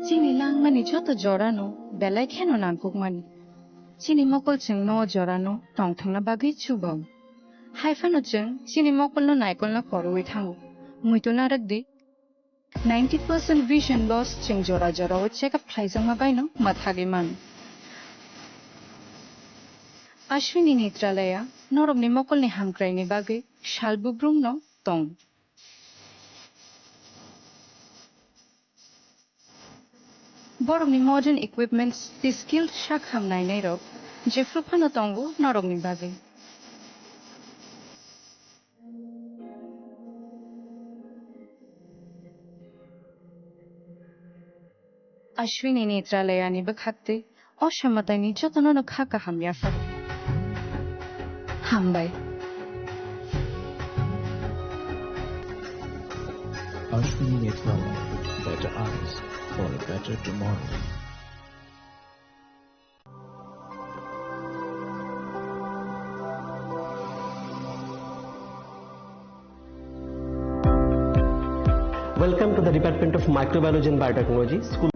Chini langmani joto jorano belai kheno nangkukmani. Chini mokol cheng no jorano tongthangna bagi chubam. Haifano cheng chini mokol no naikol na koroi thango. Muito narakdi 90% vision loss cheng jora jora o check up thlaijang ma baino mathagi man. Ashwini Netralaya noromni mokolni hamkraini bagi shalbubrung no tong. Boromni modern equipments the skilled shakham nainai rok jefruphano tongo noromni bagi. Ashwini Netralaya ni bakhakte oshamatai ni jotono no khaka hamyafa. Hambai. Ashwini Netralaya, better eyes for a better tomorrow. Welcome to the Department of Microbiology and Biotechnology, School.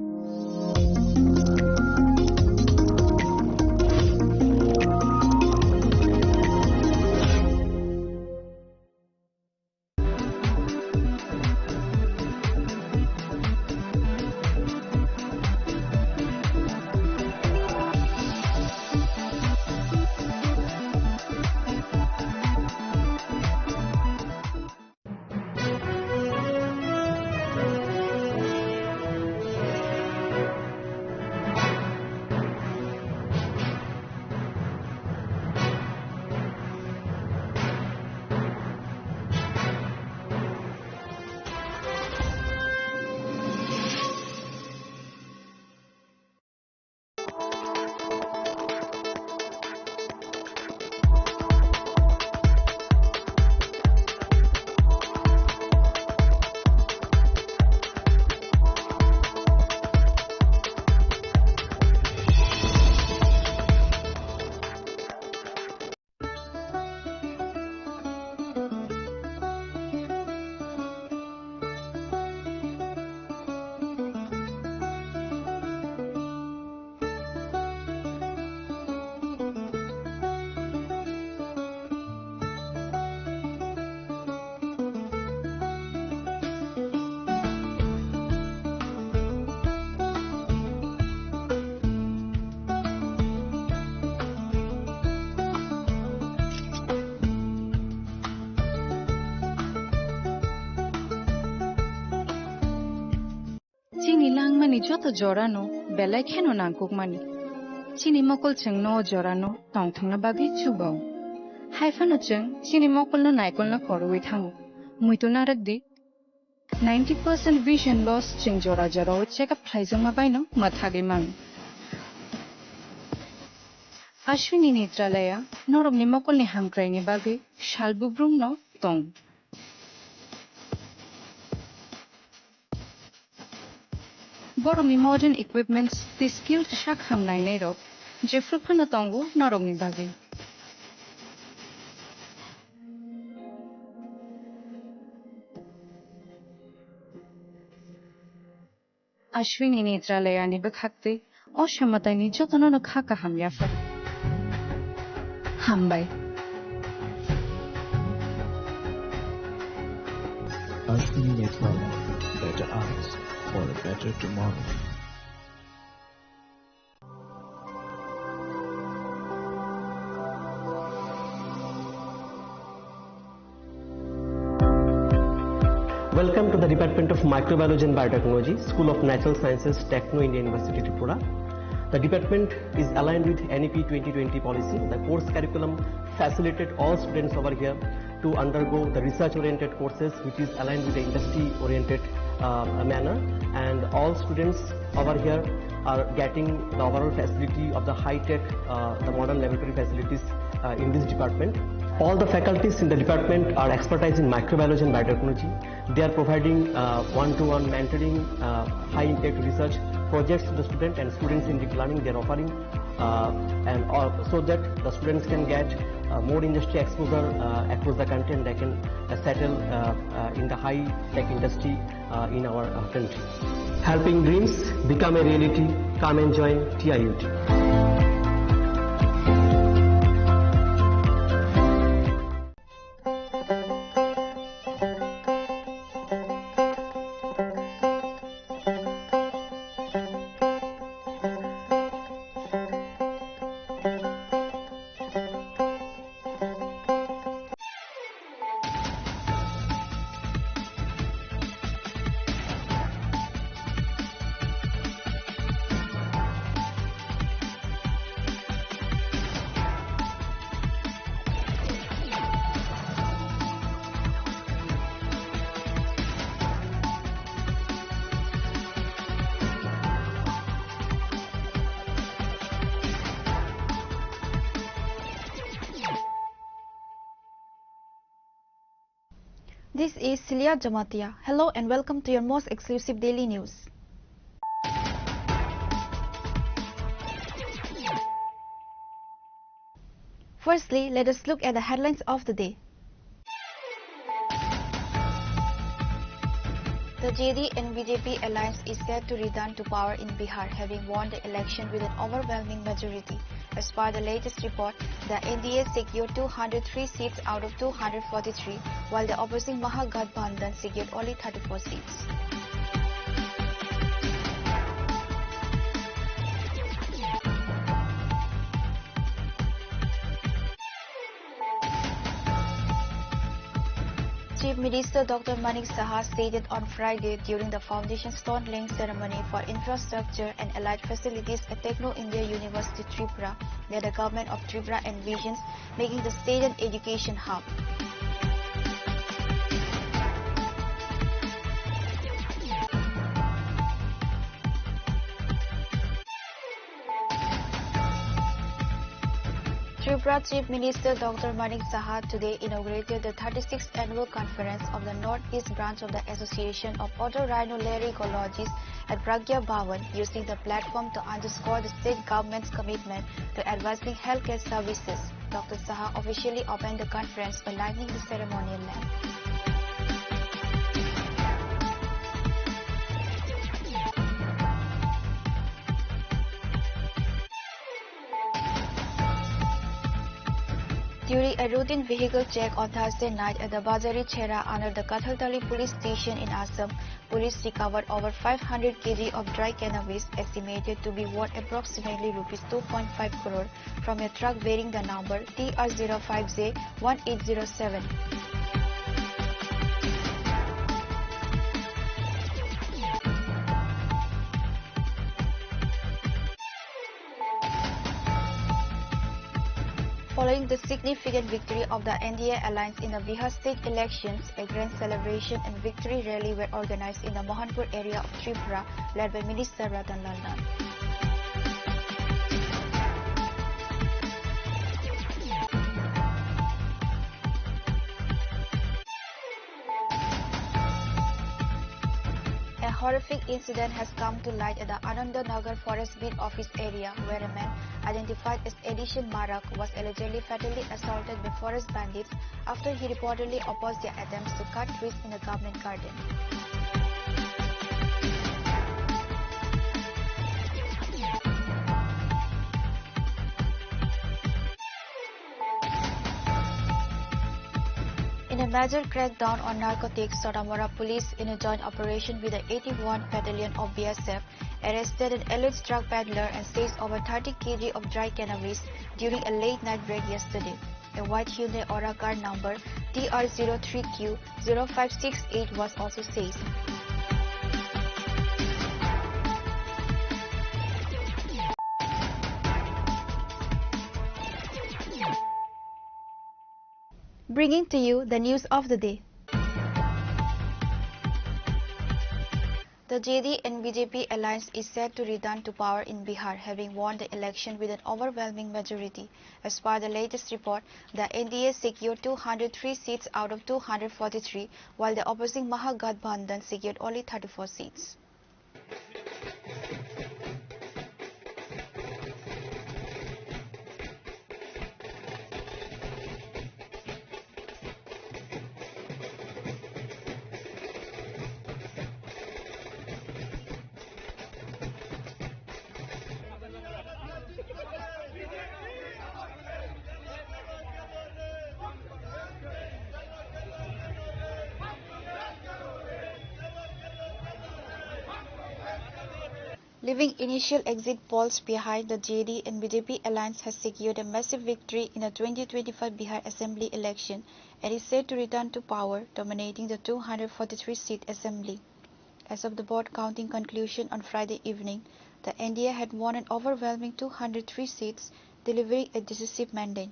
Chini langmani joto jorano belai kheno nangkukmani. Chini mokol cheng no jorano tongthangna bagi chubam. Haifano cheng chini mokol no naikol na koroi thango. Muito narakdi 90% vision loss cheng jora jora o check up thlaijang ma baino mathagi man. Ashwini Netralaya noromni mokolni hamkraini bagi shalbubrung no tong. Boromni modern equipments the skilled shakham nainai rok jefruphano tongo noromni bagi. Ashwini Netralaya ni bakhakte oshamatai ni jotono no khaka hamyafa. Hambai. Ashwini Netralaya, better eyes for a better tomorrow. Welcome to the Department of Microbiology and Biotechnology, School of Natural Sciences, Techno India University, Tripura. The department is aligned with NEP 2020 policy. The course curriculum facilitated all students over here to undergo the research-oriented courses, which is aligned with the industry-oriented manner. And all students over here are getting the overall facility of the high-tech, the modern laboratory facilities in this department. All the faculties in the department are expertise in microbiology and biotechnology. They are providing one-to-one mentoring, high-impact research projects to the student and students in deep learning. They are offering so that the students can get more industry exposure across the country, and they can settle in the high-tech industry in our country. Helping dreams become a reality. Come and join TIUT. This is Celia Jamatia. Hello and welcome to your most exclusive daily news. Firstly, let us look at the headlines of the day. The JD and BJP alliance is set to return to power in Bihar, having won the election with an overwhelming majority. As per the latest report, the NDA secured 203 seats out of 243, while the opposing Mahagathbandhan secured only 34 seats. Chief Minister Dr. Manik Saha stated on Friday during the Foundation Stone laying ceremony for infrastructure and allied facilities at Techno India University Tripura that the government of Tripura envisions making the state an education hub. Tripura Chief Minister Dr. Manik Saha today inaugurated the 36th annual conference of the Northeast branch of the Association of Otorhinolaryngologists at Pragya Bhavan, using the platform to underscore the state government's commitment to advancing healthcare services. Dr. Saha officially opened the conference by lighting the ceremonial lamp. During a routine vehicle check on Thursday night at the Bazari Chera under the Kathaltali police station in Assam, police recovered over 500 kg of dry cannabis, estimated to be worth approximately Rs 2.5 crore, from a truck bearing the number TR05J1807. Following the significant victory of the NDA alliance in the Bihar state elections, a grand celebration and victory rally were organized in the Mohanpur area of Tripura, led by Minister Ratan Lal Nand. A horrific incident has come to light at the Anandanagar Forest Beat Office area, where a man identified as Edison Marak was allegedly fatally assaulted by forest bandits after he reportedly opposed their attempts to cut trees in the government garden. In a major crackdown on narcotics, Sotamora police, in a joint operation with the 81st Battalion of BSF, arrested an alleged drug peddler and seized over 30 kg of dry cannabis during a late-night raid yesterday. A white Hyundai Aura car number TR03Q0568 was also seized. Bringing to you the news of the day. The The JD and BJP alliance is set to return to power in Bihar, having won the election with an overwhelming majority. As per the latest report, the NDA secured 203 seats out of 243, while the opposing Mahagathbandhan secured only 34 seats. Leaving initial exit polls behind, the JD and BJP alliance has secured a massive victory in the 2025 Bihar Assembly election and is set to return to power, dominating the 243-seat assembly. As of the board counting conclusion on Friday evening, the NDA had won an overwhelming 203 seats, delivering a decisive mandate.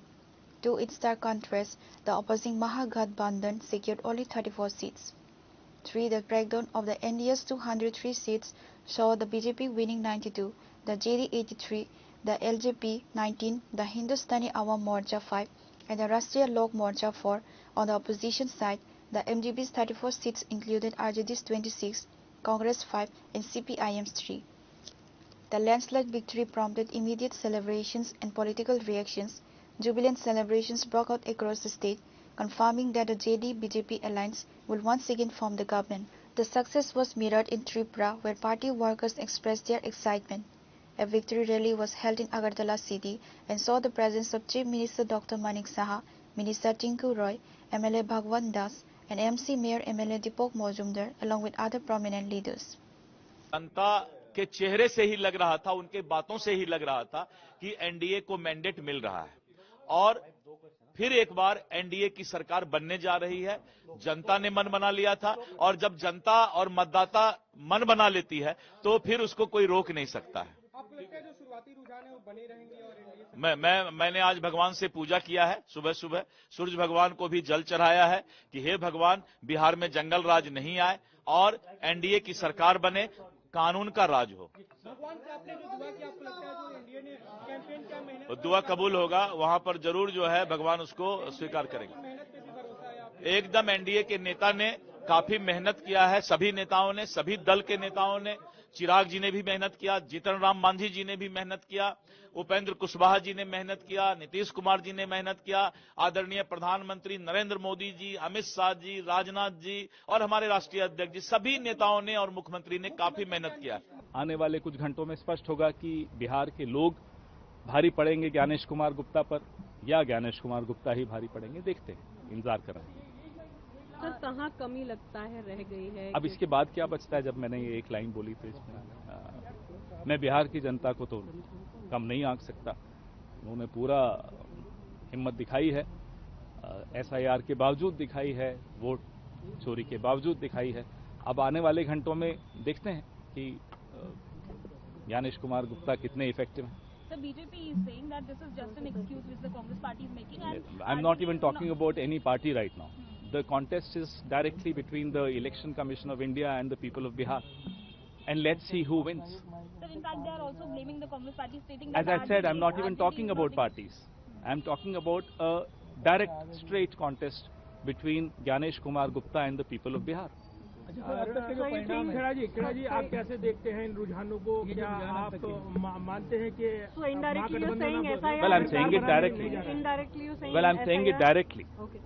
To its stark contrast, the opposing Mahagathbandhan secured only 34 seats. 3. The breakdown of the NDA's 203 seats saw the BJP winning 92, the JD 83, the LJP 19, the Hindustani Awam Morcha 5, and the Rashtriya Lok Morcha 4. On the opposition side, the MGB's 34 seats included RJD's 26, Congress 5, and CPIM's 3. The landslide victory prompted immediate celebrations and political reactions. Jubilant celebrations broke out across the state, confirming that the JD-BJP alliance will once again form the government. The success was mirrored in Tripura, where party workers expressed their excitement. A victory rally was held in Agartala city and saw the presence of Chief Minister Dr. Manik Saha, Minister Tinku Roy, MLA Bhagwan Das, and MC Mayor MLA Deepak Majumdar, along with other prominent leaders. जनता के चेहरे से ही लग रहा था, उनके बातों से ही लग रहा था कि एनडीए को मैंडेट मिल रहा है और फिर एक बार एनडीए की सरकार बनने जा रही है। जनता ने मन बना लिया था और जब जनता और मतदाता मन बना लेती है तो फिर उसको कोई रोक नहीं सकता है। आपको लगता है जो शुरुआती रुझान है वो बने रहेंगे और मैंने आज भगवान से पूजा किया है। सुबह सुबह सूर्य भगवान को भी जल चढ़ाया है कि हे भगवान, बिहार में जंगल राज नहीं आए और एनडीए की सरकार बने, कानून का राज हो। भगवान से आपने जो दुआ की, आपको लगता है जो एनडीए ने कैंपेन किया, मेहनत दुआ कबूल होगा, वहां पर जरूर जो है भगवान उसको स्वीकार करेंगे। एकदम एनडीए के नेता ने काफी मेहनत किया है, सभी नेताओं ने, सभी दल के नेताओं ने। चिराग जी ने भी मेहनत किया, जीतन राम मांझी जी ने भी मेहनत किया, उपेंद्र कुशवाहा जी ने मेहनत किया, नीतीश कुमार जी ने मेहनत किया, आदरणीय प्रधानमंत्री नरेंद्र मोदी जी, अमित शाह जी, राजनाथ जी और हमारे राष्ट्रीय अध्यक्ष जी, सभी नेताओं ने और मुख्यमंत्री ने काफी मेहनत किया। आने वाले कुछ घंटों में स्पष्ट होगा कि बिहार के लोग भारी पड़ेंगे ज्ञानेश कुमार गुप्ता पर या ज्ञानेश कुमार गुप्ता ही भारी पड़ेंगे। देखते हैं, इंतजार कर रहे हैं। सर, कहाँ कमी लगता है रह गई है? अब इसके बाद क्या बचता है? जब मैंने ये एक लाइन बोली तो इसमें मैं बिहार की जनता को तो कम नहीं आंक सकता। उन्होंने पूरा हिम्मत दिखाई है, एसआईआर के बावजूद दिखाई है, वोट चोरी के बावजूद दिखाई है। अब आने वाले घंटों में देखते हैं कि ज्ञानेश कुमार गुप्ता कितने इफेक्टिव हैं। The BJP is saying that this is just an excuse which the Congress party is making. And I'm not even talking about any party right now. The contest is directly between the Election Commission of India and the people of Bihar. And let's see who wins. Sir, in fact, they are also blaming the Congress party, stating that... As I said, I'm not even talking about parties. I'm talking about a direct, straight contest between Gyanesh Kumar Gupta and the people of Bihar. अब तक के जो परिणाम है, खेड़ा जी आप कैसे देखते हैं इन रुझानों को? क्या आप मानते हैं कि indirectly you're saying SIR? Well, I'm saying it directly. Indirectly you're saying Well, I'm saying it directly. Okay.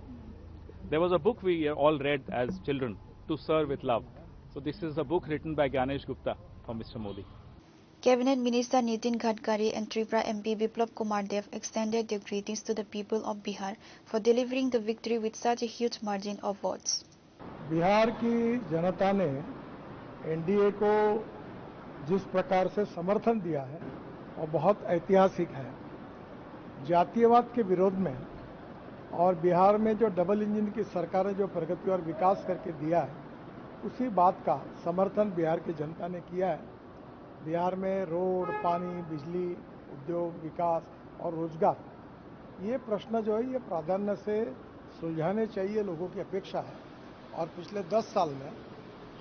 There was a book we all read as children, To Serve with Love. So this is a book written by Gyanesh Gupta for Mr. Modi. Cabinet Minister Nitin Gadkari and Tripura MP Biplab Kumar Dev extended their greetings to the people of Bihar for delivering the victory with such a huge margin of votes. Bihar की जनता ने NDA को जिस प्रकार से समर्थन दिया है वो बहुत ऐतिहासिक है। जातीयवाद के विरोध में और बिहार में जो डबल इंजन की सरकार ने जो प्रगति और विकास करके दिया है, उसी बात का समर्थन बिहार की जनता ने किया है। बिहार में रोड, पानी, बिजली, उद्योग, विकास और रोजगार, ये प्रश्न जो है ये प्राधान्य से सुलझाने चाहिए, लोगों की अपेक्षा है। और पिछले 10 साल में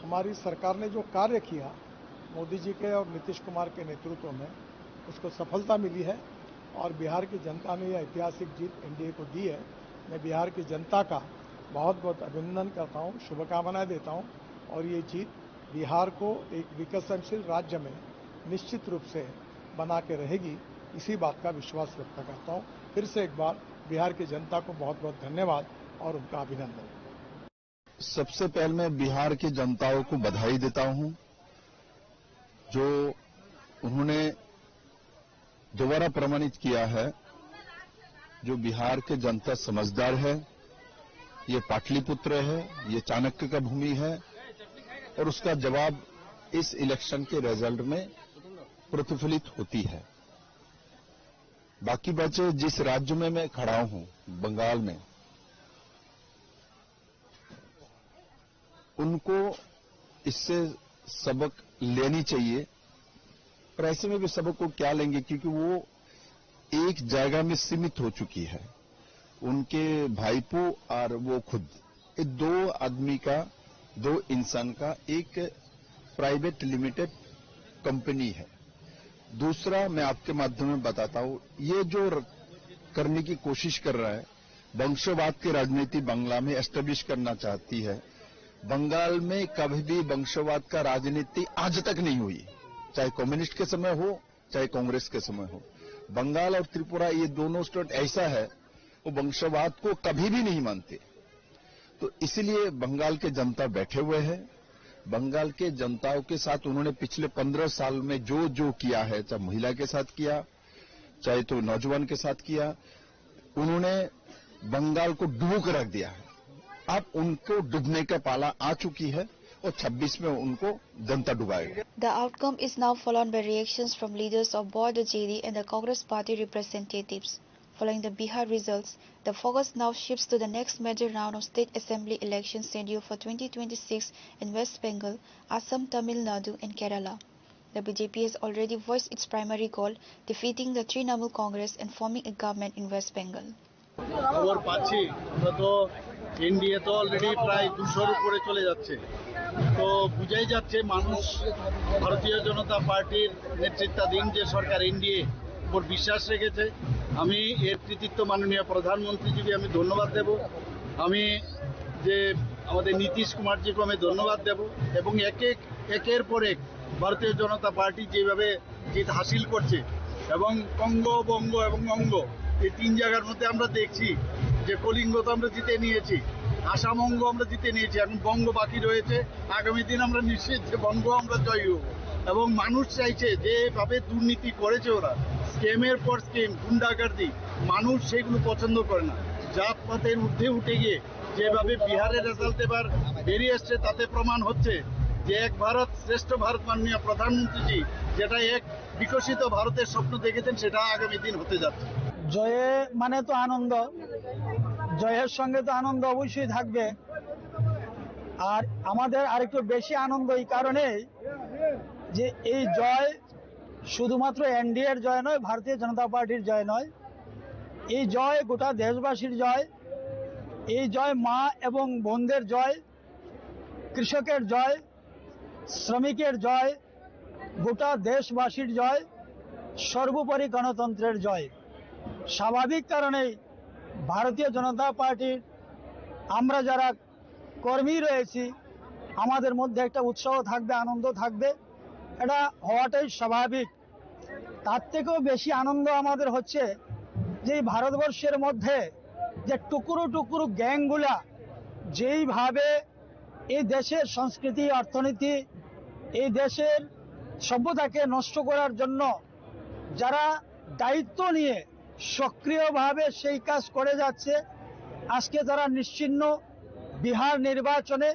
हमारी सरकार ने जो कार्य किया मोदी जी के और नीतीश कुमार के नेतृत्व में, उसको सफलता मिली है और बिहार की जनता ने यह ऐतिहासिक जीत एनडीए को दी है। मैं बिहार की जनता का बहुत बहुत अभिनंदन करता हूँ, शुभकामनाएं देता हूँ और ये जीत बिहार को एक विकसनशील राज्य में निश्चित रूप से बना के रहेगी, इसी बात का विश्वास व्यक्त करता हूँ। फिर से एक बार बिहार की जनता को बहुत बहुत धन्यवाद और उनका अभिनंदन। सबसे पहले मैं बिहार की जनताओं को बधाई देता हूं, जो उन्होंने दोबारा प्रमाणित किया है जो बिहार के जनता समझदार है, ये पाटलिपुत्र है, ये चाणक्य का भूमि है और उसका जवाब इस इलेक्शन के रिजल्ट में प्रतिफलित होती है। बाकी बचे जिस राज्य में मैं खड़ा हूं, बंगाल में, उनको इससे सबक लेनी चाहिए। पर ऐसे में भी सबक को क्या लेंगे, क्योंकि वो एक जगह में सीमित हो चुकी है। उनके भाईपो और वो खुद, ये दो आदमी का, दो इंसान का एक प्राइवेट लिमिटेड कंपनी है। दूसरा, मैं आपके माध्यम में बताता हूं, ये जो करने की कोशिश कर रहा है, वंशवाद की राजनीति बांग्ला में एस्टेब्लिश करना चाहती है। बंगाल में कभी भी वंशवाद का राजनीति आज तक नहीं हुई, चाहे कम्युनिस्ट के समय हो चाहे कांग्रेस के समय हो। बंगाल और त्रिपुरा, ये दोनों स्टेट ऐसा है, वो वंशवाद को कभी भी नहीं मानते। तो इसलिए बंगाल के जनता बैठे हुए हैं। बंगाल के जनताओं के साथ उन्होंने पिछले 15 साल में जो जो किया है, चाहे महिला के साथ किया, चाहे तो नौजवान के साथ किया, उन्होंने बंगाल को डुबो कर रख दिया है। अब उनको डूबने का पाला आ चुकी है और 26 में उनको जनता डुबाएगी। The outcome is now followed by reactions from leaders of both the JD and the Congress party representatives. Following the Bihar results, the focus now shifts to the next major round of state assembly elections scheduled for 2026 in West Bengal, Assam, Tamil Nadu and Kerala. The BJP has already voiced its primary goal, defeating the Trinamool Congress and forming a government in West Bengal. খবর পাচ্ছি আমরা তো NDA তো already প্রায় 200-র উপরে চলে যাচ্ছে, তো বুঝাই যাচ্ছে মানুষ ভারতীয় জনতা পার্টির নেতৃত্বাধীন যে সরকার এনডিএ উপর বিশ্বাস রেখেছে। আমি এর কৃতিত্ব মাননীয় প্রধানমন্ত্রীজিকে আমি ধন্যবাদ দেব, আমি যে আমাদের নীতিশ কুমারজিকে আমি ধন্যবাদ দেব এবং একের পর এক ভারতীয় জনতা পার্টি যেভাবে জিত হাসিল করছে এবং কঙ্গ, বঙ্গ এবং অঙ্গ এই 3 জায়গার মধ্যে আমরা দেখছি যে কলিঙ্গ তো আমরা জিতে নিয়েছি, আসাম অঙ্গ আমরা জিতে নিয়েছি, এখন বঙ্গ বাকি রয়েছে। আগামী দিন আমরা নিশ্চিত যে বঙ্গ আমরা জয়ী হব এবং মানুষ চাইছে যেভাবে দুর্নীতি করেছে ওরা, স্কেমের পর স্কেম, গুন্ডাগার্দি, মানুষ সেগুলো পছন্দ করে না। জাতপাতের ঊর্ধ্বে উঠে গিয়ে যেভাবে বিহারের রেজাল্ট এবার বেরিয়ে আসছে, তাতে প্রমাণ হচ্ছে যে এক ভারত শ্রেষ্ঠ ভারত মাননীয় প্রধানমন্ত্রীজি যেটা এক বিকশিত ভারতের স্বপ্ন দেখেছেন, সেটা আগামী দিন হতে যাচ্ছে। জয়ে মানে তো আনন্দ, জয়ের সঙ্গে তো আনন্দ অবশ্যই থাকবে। আর আমাদের আরেকটু বেশি আনন্দ এই কারণেই যে এই জয় শুধুমাত্র এনডিএর জয় নয়, ভারতীয় জনতা পার্টির জয় নয়, এই জয় গোটা দেশবাসীর জয়। এই জয় মা এবং বোনদের জয়, কৃষকের জয়, শ্রমিকের জয়, গোটা দেশবাসীর জয়, সর্বোপরি গণতন্ত্রের জয়। স্বাভাবিক কারণেই ভারতীয় জনতা পার্টির আমরা যারা কর্মী রয়েছি, আমাদের মধ্যে একটা উৎসাহ থাকবে, আনন্দ থাকবে, এটা হওয়াটাই স্বাভাবিক। তার থেকেও বেশি আনন্দ আমাদের হচ্ছে যে ভারতবর্ষের মধ্যে যে টুকরো টুকরো গ্যাংগুলা যেইভাবে এই দেশের সংস্কৃতি, অর্থনীতি, এই দেশের সভ্যতাকে নষ্ট করার জন্য যারা দায়িত্ব নিয়ে সক্রিয়ভাবে সেই কাজ করে যাচ্ছে, আজকে তারা নিশ্চিহ্ন বিহার নির্বাচনে।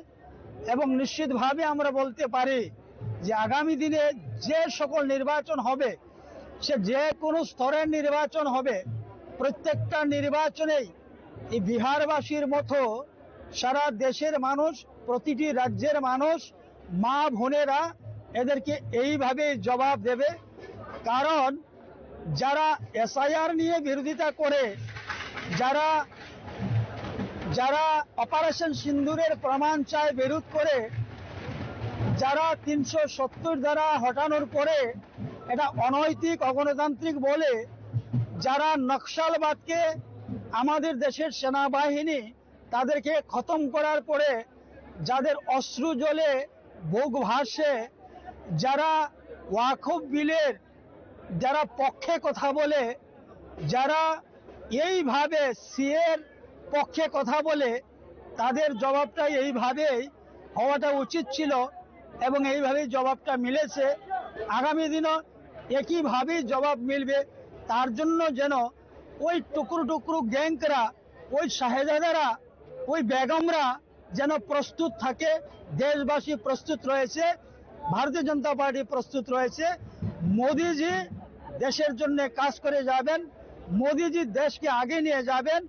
এবং নিশ্চিতভাবে আমরা বলতে পারি যে আগামী দিনে যে সকল নির্বাচন হবে, সে যে কোনো স্তরের নির্বাচন হবে, প্রত্যেকটা নির্বাচনেই এই বিহারবাসীর মতো সারা দেশের মানুষ, প্রতিটি রাজ্যের মানুষ, মা বোনেরা এদেরকে এইভাবে জবাব দেবে। কারণ যারা এসআইআর নিয়ে বিরোধিতা করে, যারা অপারেশন সিন্দুরের প্রমাণ চায়, বিরোধ করে, যারা 370 ধারা হটানোর পরে এটা অনৈতিক অগণতান্ত্রিক বলে যারা নকশালবাদকে আমাদের দেশের সেনাবাহিনী তাদেরকে খতম করার পরে যাদের অশ্রু জলে বুক ভাসে, যারা ওয়াকফ বিলের যারা পক্ষে কথা বলে, যারা এইভাবে সিএর পক্ষে কথা বলে, তাদের জবাবটা এইভাবেই হওয়াটা উচিত ছিল এবং এইভাবেই জবাবটা মিলেছে। আগামী দিনও একইভাবেই জবাব মিলবে। তার জন্য যেন ওই টুকরো টুকরো গ্যাংকরা, ওই শাহেজাদারা, ওই বেগমরা যেন প্রস্তুত থাকে। দেশবাসী প্রস্তুত রয়েছে, ভারতীয় জনতা পার্টি প্রস্তুত রয়েছে। মোদিজি দেশের জন্য কাজ করে যাবেন, মোদিজি দেশকে আগে নিয়ে যাবেন।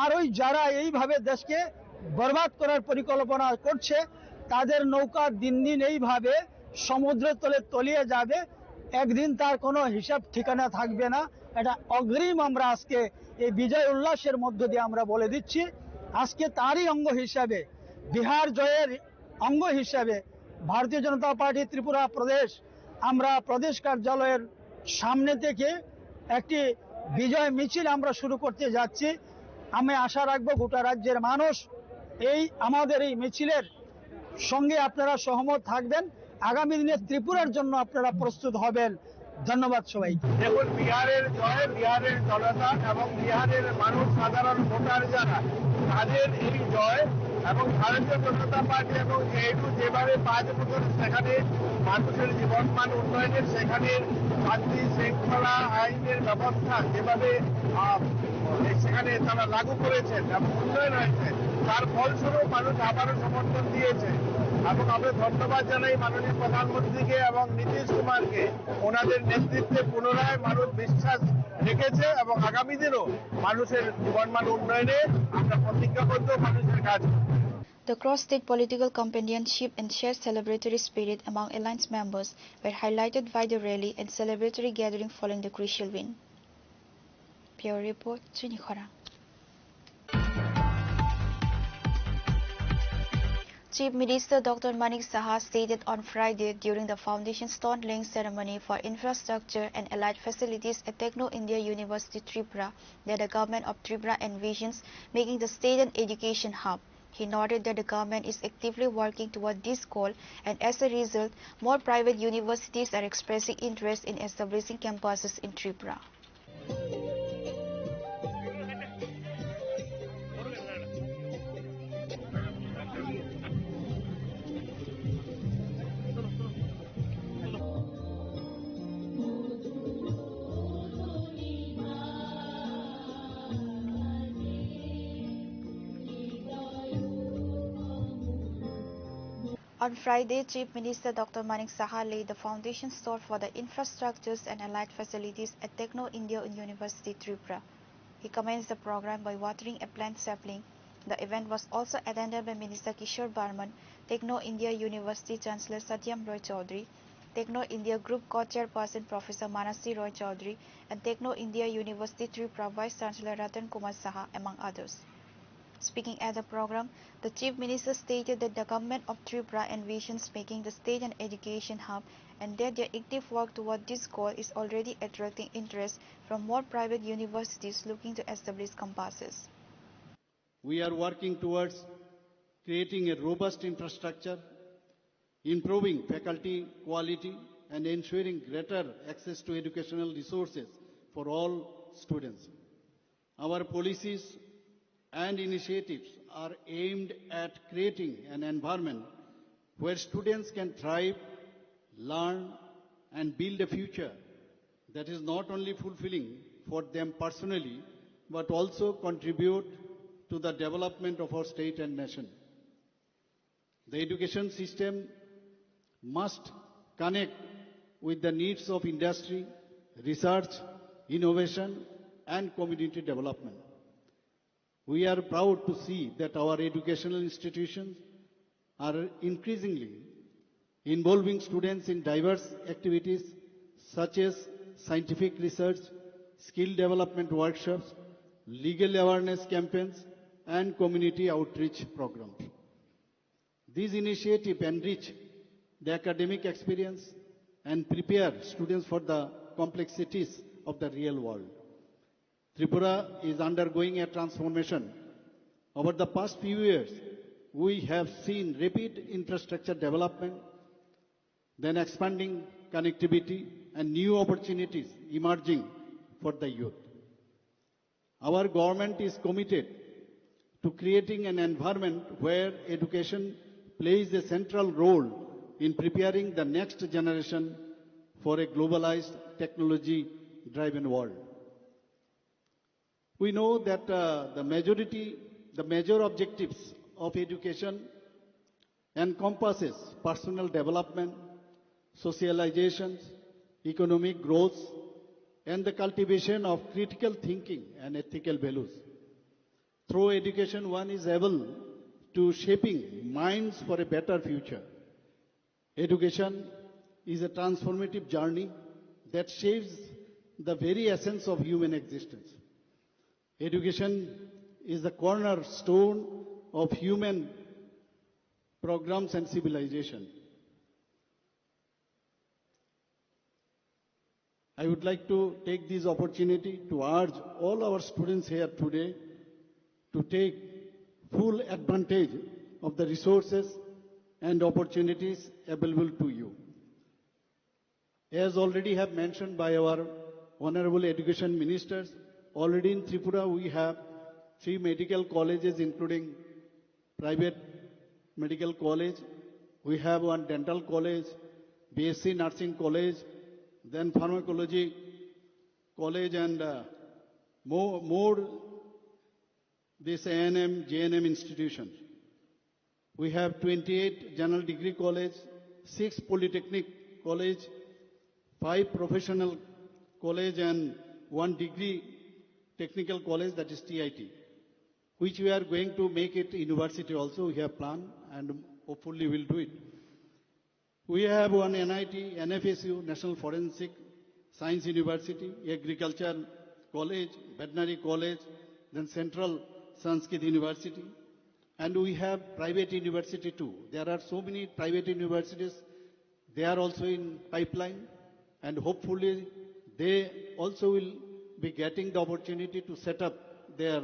আর ওই যারা এইভাবে দেশকে বরবাদ করার পরিকল্পনা করছে তাদের নৌকা দিন দিন এইভাবে সমুদ্রের তলে তলিয়ে যাবে, একদিন তার কোনো হিসাব ঠিকানা থাকবে না। এটা অগ্রিম আমরা আজকে এই বিজয় উল্লাসের মধ্য দিয়ে আমরা বলে দিচ্ছি। আজকে তারই অঙ্গ হিসাবে, বিহার জয়ের অঙ্গ হিসাবে ভারতীয় জনতা পার্টি ত্রিপুরা প্রদেশ আমরা প্রদেশ কার্যালয়ের সামনে থেকে একটি বিজয় মিছিল আমরা শুরু করতে যাচ্ছি। আমি আশা রাখবো গোটা রাজ্যের মানুষ এই আমাদের এই মিছিলের সঙ্গে আপনারা সহমত থাকবেন, আগামী দিনে ত্রিপুরার জন্য আপনারা প্রস্তুত হবেন। ধন্যবাদ সবাইকে। দেখুন, বিহারের জয়, বিহারের জনতা এবং বিহারের মানুষ, সাধারণ ভোটার যারা, তাদের এই জয় এবং ভারতীয় জনতা পার্টি এবং জেডিইউ যেভাবে 5 বছর সেখানে মানুষের জীবনমান উন্নয়নের, সেখানে শান্তি শৃঙ্খলা আইনের ব্যবস্থা যেভাবে সেখানে তারা লাগু করেছেন এবং উন্নয়ন হয়েছে, তার ফলস্বরূপ মানুষ আবারও সমর্থন দিয়েছে। এবং আমরা ধন্যবাদ জানাই মাননীয় প্রধানমন্ত্রীকে এবং নীতিশ কুমারকে। ওনাদের নেতৃত্বে পুনরায় মানুষ বিশ্বাস রেখেছে এবং আগামী দিনও মানুষের জীবনমান উন্নয়নে আমরা প্রতিজ্ঞাবদ্ধ, মানুষের কাজ। The cross-state political companionship and shared celebratory spirit among alliance members were highlighted by the rally and celebratory gathering following the crucial win. Bureau Report, Chini Khorang. Chief Minister Dr. Manik Saha stated on Friday during the foundation stone laying ceremony for infrastructure and allied facilities at Techno India University Tripura that the government of Tripura envisions making the state an education hub. He noted that the government is actively working toward this goal, and as a result, more private universities are expressing interest in establishing campuses in Tripura. On Friday, Chief Minister Dr. Manik Saha laid the foundation stone for the infrastructures and allied facilities at Techno India University Tripura. He commenced the program by watering a plant sapling. The event was also attended by Minister Kishore Barman, Techno India University Chancellor Satyam Roy Chaudhary, Techno India Group Co-Chairperson Professor Manasi Roy Chaudhary, and Techno India University Tripura Vice Chancellor Ratan Kumar Saha, among others. Speaking at the program, the Chief Minister stated that the government of Tripura envisions making the state an education hub and that their active work toward this goal is already attracting interest from more private universities looking to establish campuses. We are working towards creating a robust infrastructure, improving faculty quality, and ensuring greater access to educational resources for all students. Our policies and initiatives are aimed at creating an environment where students can thrive, learn, and build a future that is not only fulfilling for them personally, but also contribute to the development of our state and nation. The education system must connect with the needs of industry, research, innovation, and community development. We are proud to see that our educational institutions are increasingly involving students in diverse activities such as scientific research, skill development workshops, legal awareness campaigns, and community outreach programs. These initiatives enrich the academic experience, and prepare students for the complexities of the real world. Tripura is undergoing a transformation. Over the past few years, we have seen rapid infrastructure development, then expanding connectivity and new opportunities emerging for the youth. Our government is committed to creating an environment where education plays a central role in preparing the next generation for a globalized, technology-driven world. We know that the major objectives of education encompasses personal development, socialization, economic growth, and the cultivation of critical thinking and ethical values. Through education, one is able to shaping minds for a better future. Education is a transformative journey that shapes the very essence of human existence. Education is the cornerstone of human programs and civilization. I would like to take this opportunity to urge all our students here today to take full advantage of the resources and opportunities available to you. As already have mentioned by our Honorable Education Ministers, already in Tripura we have 3 medical colleges including private medical college. We have 1 dental college, BSc Nursing College, then pharmacology college and more this A&M, JNM institutions. We have 28 general degree college, 6 polytechnic college, 5 professional college and 1 degree technical college, that is TIT, which we are going to make it university also. We have planned and hopefully we'll do it. We have 1 NIT, NFSU, National Forensic Science University, Agricultural College, Veterinary College, then Central Sanskrit University, and we have private university too. There are so many private universities, they are also in pipeline, and hopefully they also will be getting the opportunity to set up their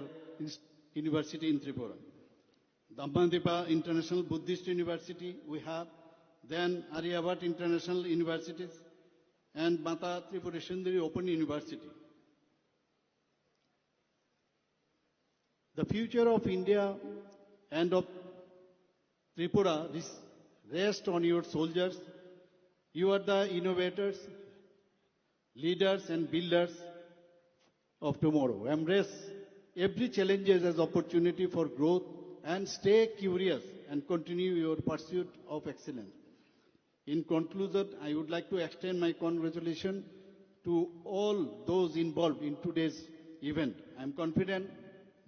university in Tripura. Dhammadepa International Buddhist University we have, then Aryabhat International Universities, and Mata Tripura Sundari Open University. The future of India and of Tripura rests on your soldiers. You are the innovators, leaders and builders of tomorrow. Embrace every challenge as opportunity for growth and stay curious and continue your pursuit of excellence. In conclusion, I would like to extend my congratulations to all those involved in today's event. I am confident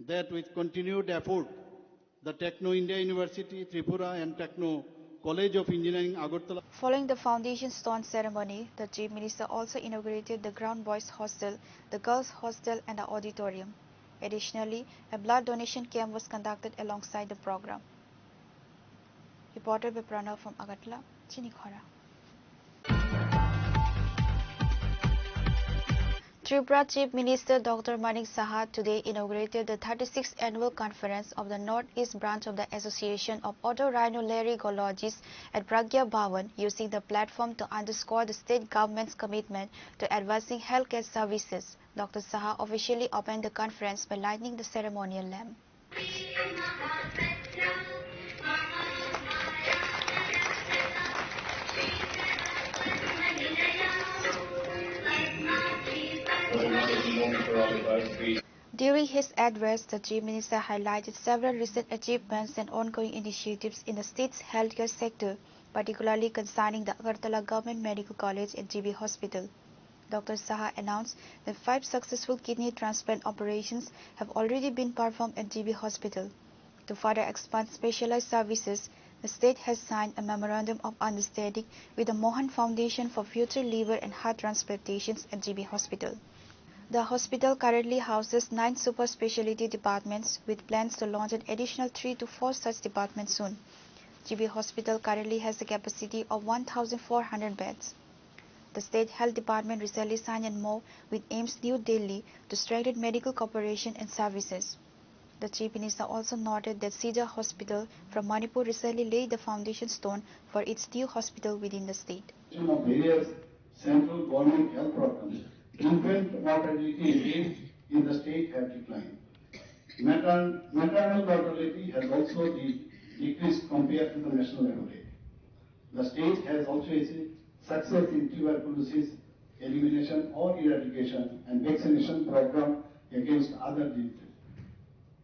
that with continued effort, the Techno India University, Tripura and Techno College of Engineering, Agartala. Following the foundation stone ceremony, the Chief Minister also inaugurated the Ground Boys Hostel, the Girls Hostel and the auditorium. Additionally, a blood donation camp was conducted alongside the program. Reported by Pranav from Agartala, Chini Khorang. Tripura Chief Minister Dr. Manik Saha today inaugurated the 36th annual conference of the Northeast branch of the Association of Otorhinolaryngologists at Pragya Bhavan, using the platform to underscore the state government's commitment to advancing healthcare services. Dr. Saha officially opened the conference by lighting the ceremonial lamp. During his address, the Chief Minister highlighted several recent achievements and ongoing initiatives in the state's healthcare sector, particularly concerning the Agartala Government Medical College and GB Hospital. Dr. Saha announced that 5 successful kidney transplant operations have already been performed at GB Hospital. To further expand specialized services, the state has signed a memorandum of understanding with the Mohan Foundation for future liver and heart transplantations at GB Hospital. The hospital currently houses 9 super specialty departments, with plans to launch an additional 3 to 4 such departments soon. GB Hospital currently has a capacity of 1,400 beds. The State Health Department recently signed a MoU with AIIMS New Delhi to strengthen medical cooperation and services. The Chief Minister also noted that Sija Hospital from Manipur recently laid the foundation stone for its new hospital within the state. Of various central government health programs, infant mortality rates in the state have declined. Maternal mortality has also decreased compared to the national average. The state has also achieved success in tuberculosis elimination or eradication and vaccination program against other diseases.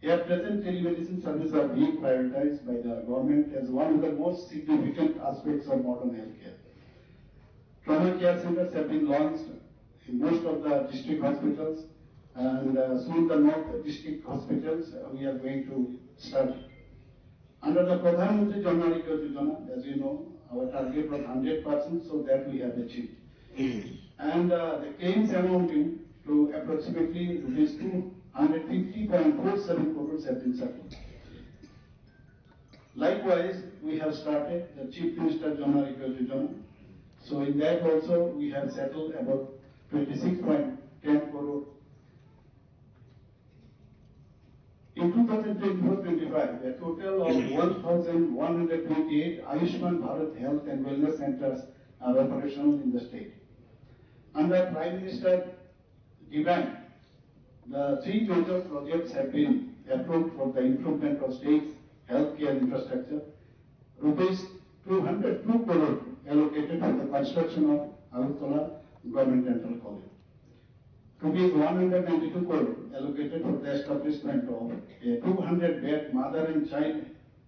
At present, telemedicine services are being prioritized by the government as one of the most significant aspects of modern healthcare. Trauma care centers have been launched in most of the district hospitals, and soon the North district hospitals we are going to start. Under the Pradhan Mantri Jan Arogya Yojana, as you know, our target was 100%, so that we have achieved. And the claims amounting to approximately rupees 250.47 crores have been settled. Likewise, we have started the Chief Minister Jan Arogya Yojana. So in that also we have settled about 26.10 crore. In 2024-25, a total of 1,128 Ayushman Bharat Health and Wellness Centers are operational in the state. Under Prime Minister Divan, the 3 major projects have been approved for the improvement of state's healthcare infrastructure. Rupees 202 crore allocated for the construction of Agartala Government Dental College. Rupees 192 crore allocated for the establishment of a 200-bed mother and child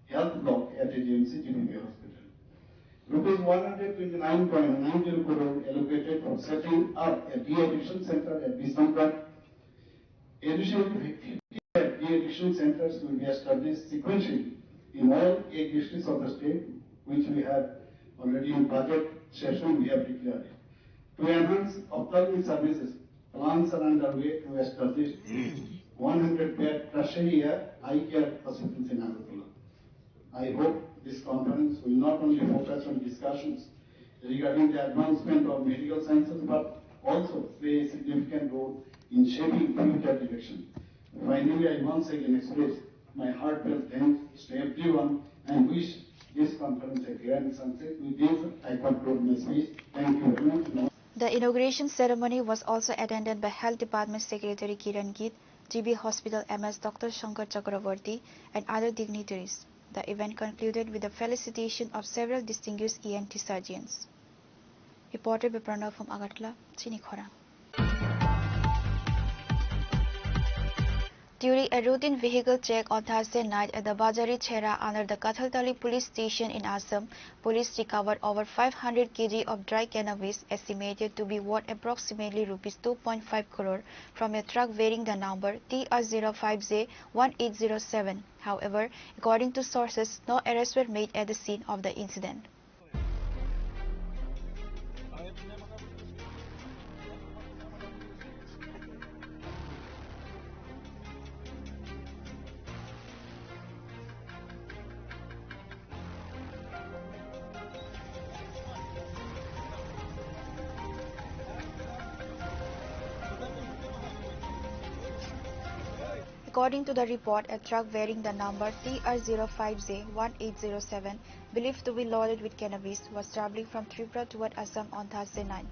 health block at AGMC GBP Hospital. Rupees 129.90 crore allocated for setting up a de-addiction center at Bishamgarh. Additionally, 50 de-addiction centers will be established sequentially in all 8 districts of the state, which we have already in budget session we have declared. To enhance ophthalmic services, plans are underway to establish 100-bed tertiary eye care hospitals in Agartala. I hope this conference will not only focus on discussions regarding the advancement of medical sciences, but also play a significant role in shaping future direction. Finally, I once again express my heartfelt thanks to everyone and wish this conference a grand success. With this, I conclude my speech. Thank you very much. The inauguration ceremony was also attended by Health Department Secretary Kiran Git, GB Hospital MS Dr. Shankar Chakravarti, and other dignitaries. The event concluded with the felicitation of several distinguished ENT surgeons. Reported by Pranav from Agartala, Chini Khorang. During a routine vehicle check on Thursday night at the Bajari Chhera under the Kathaltali police station in Assam, police recovered over 500 kg of dry cannabis estimated to be worth approximately Rs 2.5 crore from a truck bearing the number TR05J1807. However, according to sources, no arrests were made at the scene of the incident. According to the report, a truck bearing the number TR05J1807, believed to be loaded with cannabis, was traveling from Tripura toward Assam on Thursday night.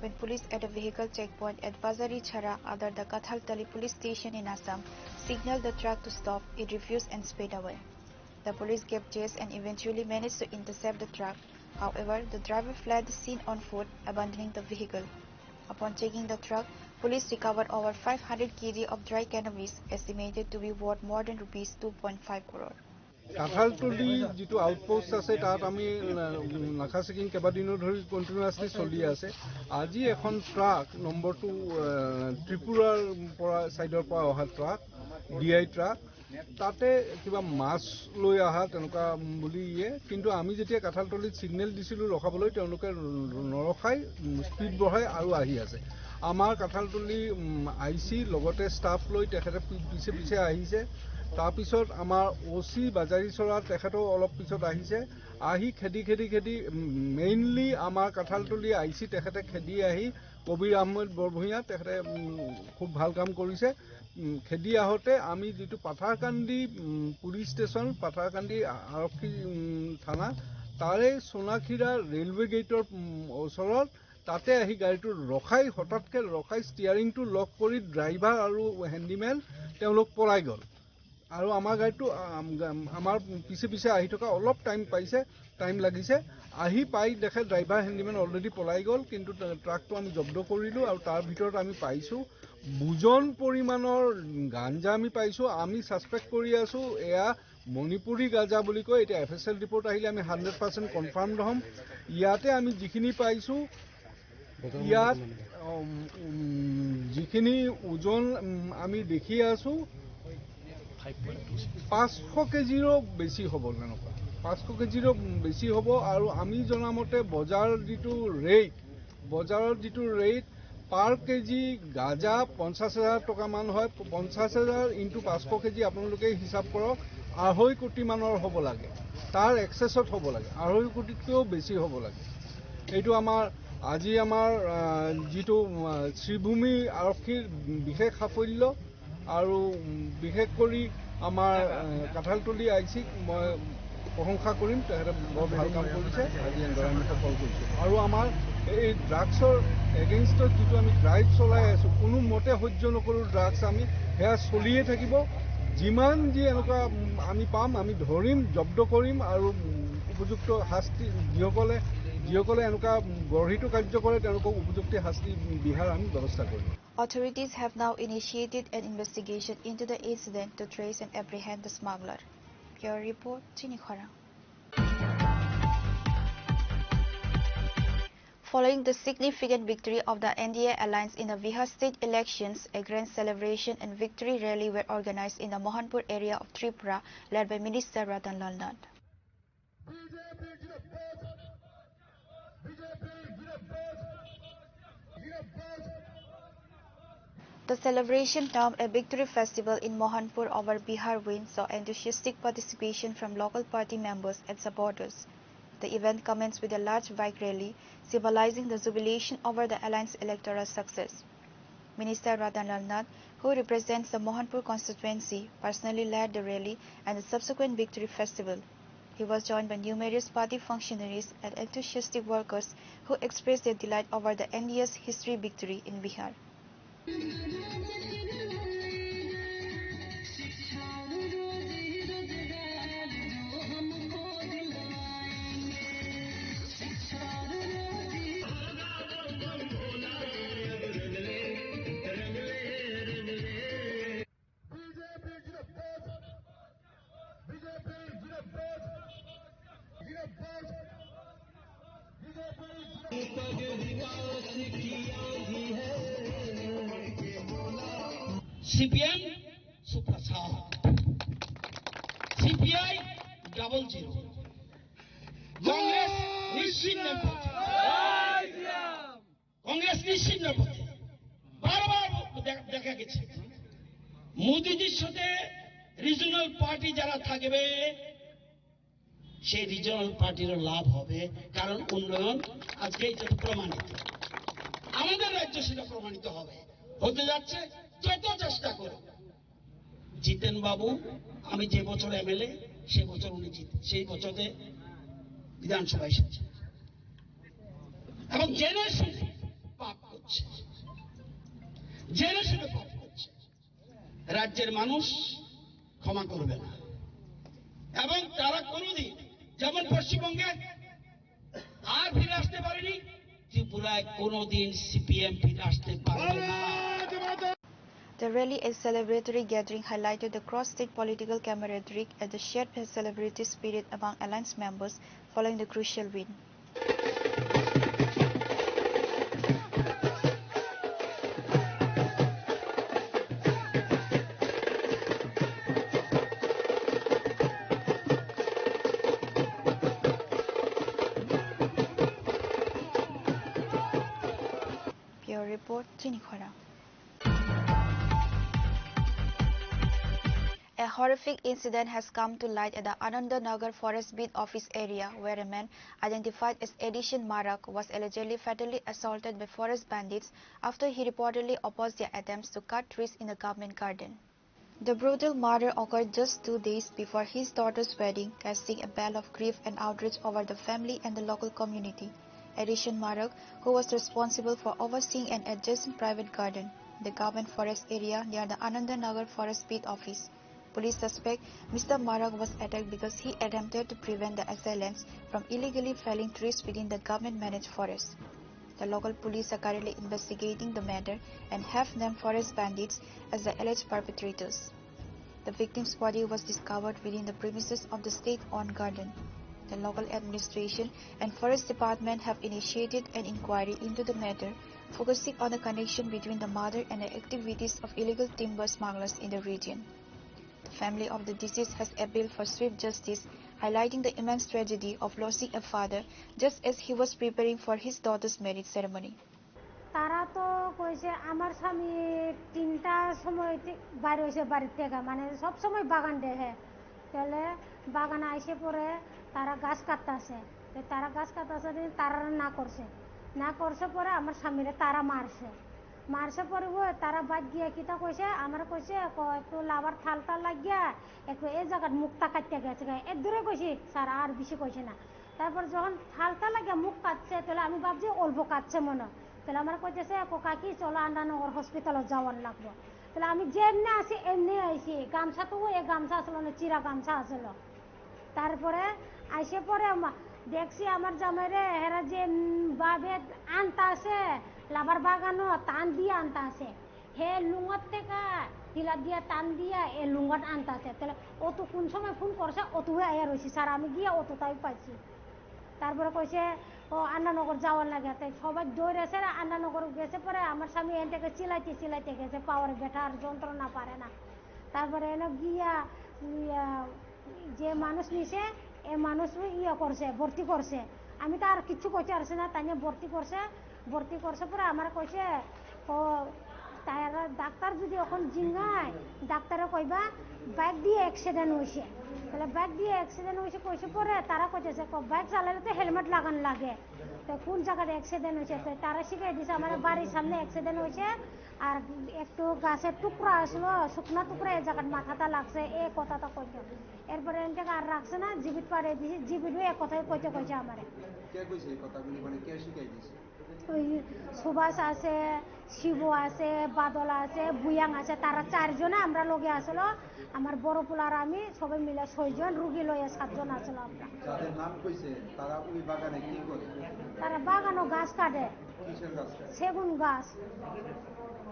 When police at a vehicle checkpoint at Bajari Chhera under the Kathaltali police station in Assam signaled the truck to stop, it refused and sped away. The police gave chase and eventually managed to intercept the truck. However, the driver fled the scene on foot, abandoning the vehicle. Upon checking the truck, police recovered over 500 kg of dry cannabis, estimated to be worth more than Rs 2.5 crore. Kanthaltali যেটো outpost আছে তাত আমি নাখা checking কেইবাদিনো ধৰি continuously চলি আছে। আজি এখন ট্ৰাক নম্বৰটো ত্ৰিপুৰাৰ পৰা সাইডৰ পৰা অহা ট্ৰাক ডিআই ট্ৰাক তাতে কিবা মাছ লৈ আহা তেনেকুৱা বুলি কিন্তু আমি যেতিয়া কাঁঠালতলিত সিগনেল দিছিলোঁ ৰখাবলৈ তেওঁলোকে নৰখাই স্পীড বঢ়াই আৰু আহি আছে। আমাৰ কাঁঠালতলি আইচি লগতে ষ্টাফ লৈ তেখেতে পিছে পিছে আহিছে। তাৰপিছত আমাৰ ওচি বাজাৰীচৰা তেখেতও অলপ পিছত আহিছে আহি খেদি মেইনলি আমাৰ কাঠালতলি আইচি তেখেতে খেদি আহি কবিৰ আহমেদ বৰভূঞা তেখেতে খুব ভাল কাম কৰিছে খেদি আহোঁতে আমি যিটো পাথাৰকান্দি পুলিচ ষ্টেচন পাথাৰকান্দি আৰক্ষী থানা তাৰে সোনাখিৰা ৰেলৱে গেটৰ ওচৰত তাতে আহি গাড়ীটো ৰখাই হঠাৎকে ৰখাই ষ্টিয়াৰিংটো লক কৰি ড্ৰাইভাৰ আৰু হেণ্ডিমেন তেওঁলোক পলাই গ'ল আৰু আমাৰ গাড়ীটো আমাৰ পিছে আহি থকা অলপ টাইম লাগিছে আহি পাই দেখে ড্ৰাইভাৰ হেণ্ডিমেন অলৰেডি পলাই গ'ল কিন্তু ট্ৰাকটো আমি জব্দ কৰিলোঁ আৰু তাৰ ভিতৰত আমি পাইছোঁ বুজন পৰিমাণৰ গাঞ্জা আমি পাইছোঁ আমি সাসপেক্ট কৰি আছোঁ এয়া মণিপুৰী গাঁজা বুলি কয় এতিয়া এফএছএল ৰিপৰ্ট আহিলে আমি 100% কনফাৰ্মড হ'ম ইয়াতে আমি যিখিনি পাইছোঁ ইয়াত যিখিনি ওজন আমি দেখি আছোঁ 500 কেজিৰো বেছি হ'ব তেনেকুৱা 500 কেজিৰো বেছি হ'ব আৰু আমি জনামতে বজাৰৰ যিটো ৰেট পাৰ কেজি গাঁজা 50,000 টকা মান হয় 50,000 ইনটু 500 কেজি আপোনালোকে হিচাপ কৰক 2.5 কোটি মানৰ হ'ব লাগে তাৰ এক্সেছত হ'ব লাগে 2.5 কোটিতকৈও বেছি হ'ব লাগে এইটো আজি আমাৰ যিটো শ্ৰীভূমি আৰক্ষীৰ বিশেষ সাফল্য আৰু বিশেষ কৰি আমাৰ কাঠালতলি আইচিক মই প্ৰশংসা কৰিম তেখেতে বৰ ভাল কাম কৰিছে আজি এনেদৰে আমি সফল কৰিছোঁ আৰু আমাৰ এই ড্ৰাগছৰ এগেইনষ্টত যিটো আমি ড্ৰাইভ চলাই আছোঁ কোনো মতে সহ্য নকৰোঁ ড্ৰাগছ আমি সেয়া চলিয়ে থাকিব যিমান যি এনেকুৱা আমি পাম আমি ধৰিম জব্দ কৰিম আৰু উপযুক্ত শাস্তি যিসকলে এনেকুৱা গঢ়িত কাৰ্য কৰে তেওঁলোকক উপযুক্ত শাস্তি বিহাৰ আমি ব্যৱস্থা কৰিম Authorities have now initiated an investigation into the incident to trace and apprehend the smuggler. Your report, Chini Khorang. Following the significant victory of the NDA alliance in the Bihar state elections, a grand celebration and victory rally were organized in the Mohanpur area of Tripura, led by Minister Ratan Lal Nand. The celebration termed a victory festival in Mohanpur over Bihar win saw enthusiastic participation from local party members and supporters. The event commenced with a large bike rally symbolizing the jubilation over the alliance electoral success. Minister Ratan Lal Nand, who represents the Mohanpur constituency, personally led the rally and the subsequent victory festival. He was joined by numerous party functionaries and enthusiastic workers who expressed their delight over the NDA's history victory in Bihar. CPM Suprasad CPI 00 Congress निश्चिन्न पथे कांग्रेस निश्चिन्न पथे बारবার দেখা গেছে মোদিজির সাথে regional party যারা থাকবে সেই regional পার্টির লাভ হবে কারণ উন্নয়ন আজকে এটা প্রমাণিত আমাদের রাজ্য সেটা প্রমাণিত হবে হতে যাচ্ছে যত চেষ্টা করো জিতেন বাবু আমি যে বছর এমএলএ সেই বছর উনি সেই বছরে বিধানসভা এসেছে এবং জেনে শুনে পাপ করছে রাজ্যের মানুষ ক্ষমা করবে না এবং তারা কোনোদিন যেমন পশ্চিমবঙ্গে আর ফিরে আসতে পারেনি ত্রিপুরায় কোনোদিন সিপিএম ফিরে আসতে পারবে না The rally and celebratory gathering highlighted the cross-state political camaraderie and the shared celebratory spirit among alliance members following the crucial win. Bureau Report, Chini Khorang. A horrific incident has come to light at the Anandanagar Forest Beat Office area where a man identified as Edison Marak was allegedly fatally assaulted by forest bandits after he reportedly opposed their attempts to cut trees in the government garden. The brutal murder occurred just 2 days before his daughter's wedding, casting a veil of grief and outrage over the family and the local community. Edison Marak, who was responsible for overseeing an adjacent private garden, the government forest area near the Anandanagar Forest Beat Office. Police suspect Mr. Marak was attacked because he attempted to prevent the assailants from illegally felling trees within the government-managed forest. The local police are currently investigating the matter and have named forest bandits as the alleged perpetrators. The victim's body was discovered within the premises of the state-owned garden. The local administration and forest department have initiated an inquiry into the matter, focusing on the connection between the murder and the activities of illegal timber smugglers in the region. The family of the deceased has appealed for swift justice, highlighting the immense tragedy of losing a father just as he was preparing for his daughter's marriage ceremony. তারা তো কইছে আমার স্বামী 3টার সময় বাইরে হয়েছে বাড়ির থেকে মানে সব সময় বাগান দেখে তাহলে বাগানে আইসে পরে তারা গাছ কাটতেছে তারা গাছ কাটতেছে তারা না করছে পরে আমার স্বামীরে তারা মারছে পরে তারা বাদ গিয়ে কিতা কইছে আমার কইছে একটু লাভার থাল লাগিয়া একটু এই জায়গার মুখটা কাটতে গেছে এর দূরে কইছি স্যার আর বেশি কইছে না তারপর যখন থালটা লাগিয়া মুখ কাটছে তাহলে আমি ভাবছি অল্প কাটছে মনে তাহলে আমার কইতেছে কাকি চলো আন্দানগর হসপিটালে যাওয়ার লাগবে তাহলে আমি যেমনি আসি এমনি আইছি গামছা তো এই গামছা আসলো না চিরা গামছা আসলো তারপরে আইসে পরে দেখছি আমার জামাইরে হেরা যে ভাবে আনতা আছে লাভার বাগানো টান দিয়ে আনতা আছে হে লুঙ্গত থেকে হিলা দিয়া টান দিয়া এ লুঙ্গত আনতা আছে তাহলে ও তো কোন সময় ফোন করছে অত হয়ে আয়া রয়েছি স্যার আমি গিয়ে অতটাই পাইছি তারপরে কইছে ও আন্দানগর যাওয়ার লাগে তাই সবাই দৌড়েছে আন্দানগর গেছে পরে আমার স্বামী এন থেকে চিলাইতে গেছে পাওয়ার বেটার যন্ত্রণা পারে না তারপরে এনে গিয়া যে মানুষ নিছে এ মানুষ করছে ভর্তি করছে আমি তো আর কিছু কইতে পারছি না তাই ভর্তি করছে পরে আমার কইছে ও তারা ডাক্তার যদি এখন জিঙ্গায় ডাক্তারে কইবা বাইক দিয়ে অ্যাক্সিডেন্ট হয়েছে তাহলে বাইক দিয়ে অ্যাক্সিডেন্ট হয়েছে কইছে পরে তারা কইতেছে বাইক চালালে তো হেলমেট লাগানো লাগে তো কোন জায়গায় অ্যাক্সিডেন্ট হয়েছে তো তারা শিখিয়ে দিছে আমার বাড়ির সামনে অ্যাক্সিডেন্ট হয়েছে আর একটু গাছের টুকরা আসলো শুকনা টুকরা এই জায়গার মাথাটা লাগছে এই কথাটা কইতে এরপরে এনকে আর রাখছে না জীবিত পারে দিছি জীবিত এক কথাই কইছে আমারে কে কইছে এই কথাগুলি মানে কে শিখাই দিছে ওই সুভাষ আছে শিবু আছে বাদল আছে বুয়াং আছে তারা 4 জনে আমরা লগে আসলো আমার বড় পোলার আমি সবাই মিলে 6 জন রোগী লয়ে 7 জন আসলো আমরা যাদের নাম কইছে তারা ওই বাগানে কি করে তারা বাগানো গাছ কাটে কিসের গাছ সেগুন গাছ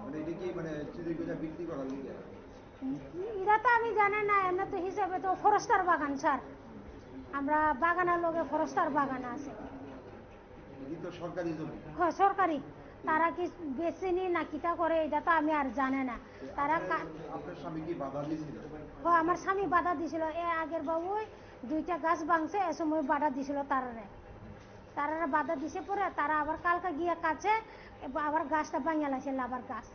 মানে এটা কি মানে চুরি করে বিক্রি করার লাগে এটা তো আমি জানি না এমনি তো হিসাবে তো ফরেস্টার বাগান স্যার আমরা বাগানের লগে ফরেস্টার বাগান আছে তো সরকারি জমি হ্যাঁ সরকারি তারা কি বেচেনি না কিটা করে এটা তো আমি আর জানি না তারা আপনার স্বামী কি বাধা দিয়েছিল হ্যাঁ আমার স্বামী বাধা দিছিল এ আগের বাবু 2টা গাছ ভাঙছে এ সময় বাধা দিছিল তারা বাধা দিছে পরে তারা আবার কালকে গিয়ে কাছে আবার গাছটা ভাঙিয়ে লাইছে লাভার গাছ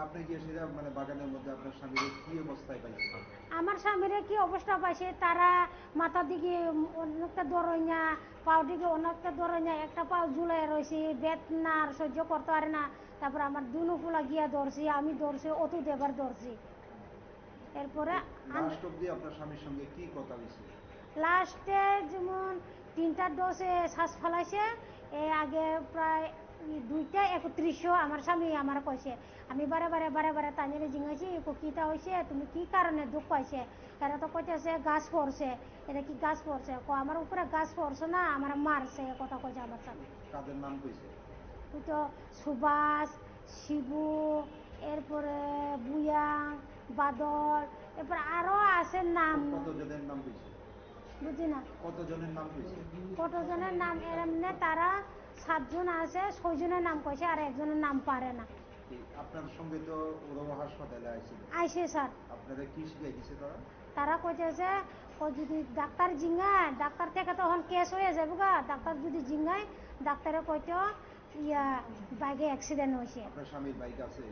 আপনি কি সেটা মানে বাগানের মধ্যে আপনার স্বামীর কি অবস্থায় পাইছেন আমার স্বামীর কি অবস্থা পাইছে তারা মাথার দিকে অনেকটা দরইনা পাও দিকে অনেকটা দরইনা একটা পাও ঝুলাই রয়েছে বেদনা আর সহ্য করতে পারে না তারপর আমার দুনো ফুলা গিয়া ধরছি আমি ধরছি অত দেবার ধরছি এরপরে লাস্ট অবধি আপনার স্বামীর সঙ্গে কি কথা হয়েছে লাস্টে যেমন 3টা ডোজে শ্বাস ফেলাইছে এর আগে প্রায় 2টা 3100 আমার স্বামী আমার কইছে আমি বারে বারে তানিরে জিজ্ঞাসি কিটা হয়েছে তুমি কি কারণে দুঃখ পাইছে এরা তো কইতেছে গাছ পড়ছে এটা কি গাছ পড়ছে আমার উপরে গাছ পড়ছে না আমার মারছে কথা কইছে আমার স্বামী কাদের নাম কইছে ওই তো সুভাষ শিবু এরপরে বুয়াং বাদল এরপর আরো আছে নাম কতজনের নাম কইছে বুঝি না কতজনের নাম কইছে কতজনের নাম এমনি তারা 7 জন আছে 6 জনের নাম কইছে আর একজনের নাম পারে না আপনার সঙ্গে তো ওরা হাসপাতালে আইছে স্যার আপনারা কি শিখাই দিছে তারা কইতেছে যদি ডাক্তার জিঙ্গায় ডাক্তার থেকে তখন কেস হয়ে যাবে গা ডাক্তার যদি জিঙ্গায় ডাক্তারে কইতো বাইকে অ্যাক্সিডেন্ট হয়েছে আপনার স্বামীর বাইক আছে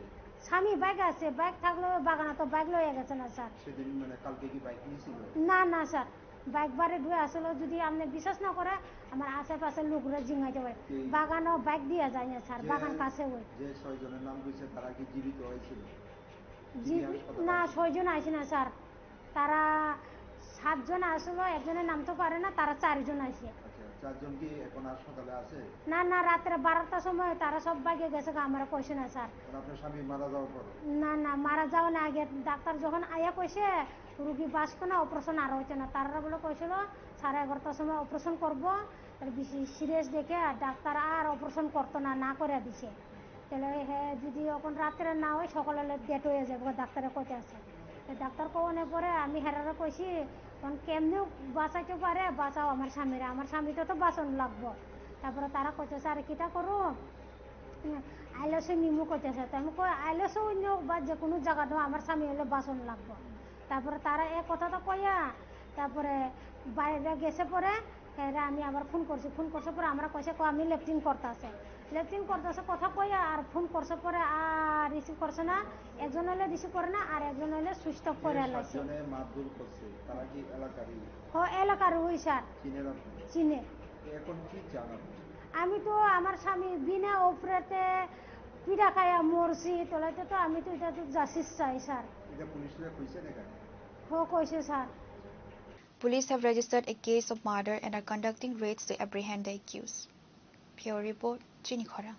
স্বামী বাইক আছে, বাইক থাকলেও বাগানে তো বাইক লয়ে গেছে না স্যার। সেদিন মানে কালকে কি বাইক নিয়েছিল? না না স্যার, বাইক বাড়ি ধুয়ে আসলে যদি আপনি বিশ্বাস না করে আমার আশেপাশে লোকরা জিঙাইতে হয়, বাগানও বাইক দিয়ে যায় না স্যার, বাগান কাছে ওই। যে 6 জনের নাম কইছে তারা কি জীবিত হয়েছিল? না 6 জন আইছে না স্যার, তারা 7 জন আসলো, একজনের নাম তো পারে না, তারা 4 জন আইছে। আচ্ছা, 4 জন কি এখন হাসপাতালে আছে? না না, রাত্রে 12টার সময় তারা সব বাইকে গেছে, আমরা কইছে না স্যার। আপনার স্বামী মারা যাওয়ার পর? না না, মারা যাওয়া না, আগে ডাক্তার যখন আয়া কইছে রুগী বাঁচবে না, অপারেশন আর হচ্ছে না, তারা বলে কইছিল 11:30টার সময় অপারেশন করবো, বেশি সিরিয়াস দেখে ডাক্তার আর অপারেশন করতো না, না করে দিছে। তাহলে হ্যাঁ, যদি এখন রাত্রে না হয় সকালে ডেট হয়ে যাবে, ডাক্তারে কইতে আছে। ডাক্তার কোয়ানোর পরে আমি হেরারে কইছি তখন কেমনি বাঁচাইতে পারে বাঁচাও আমার স্বামীরা, আমার স্বামীকে তো বাঁচানো লাগবো। তারপরে তারা কইতেছে আর কিটা করো, আইলসে নিমু কইতেছে, তো আমি কই আইলসে অন্য বা যে কোনো জায়গাটা আমার স্বামী হলে বাঁচন লাগবো। তারপরে তারা এক কথাটা কইয়া তারপরে বাইরে গেছে, পরে এরা আমি আবার ফোন করছি, ফোন করছে পরে আমরা কইছে আমি লেফটিন করতেছে কথা কইয়া, আর ফোন করছে পরে আর রিসিভ করছে না, একজন হলে রিসিভ করে না, আর একজন হলে সুইচ অফ করে লাইছে। মারধর করছে তারা কি এলাকারই? ও এলাকার ওই স্যার, চিনে। এখন কি জানাবো? আমি তো আমার স্বামী বিনা অপরাধে পিড়া খাইয়া মরছি, তোলাইতে তো আমি তো এটা তো জাস্টিস চাই স্যার। এটা পুলিশরা কইছে না কেন? কইছে sir. Police have registered a case of murder and are conducting raids to apprehend the accused. Pure report, Chini Khorang.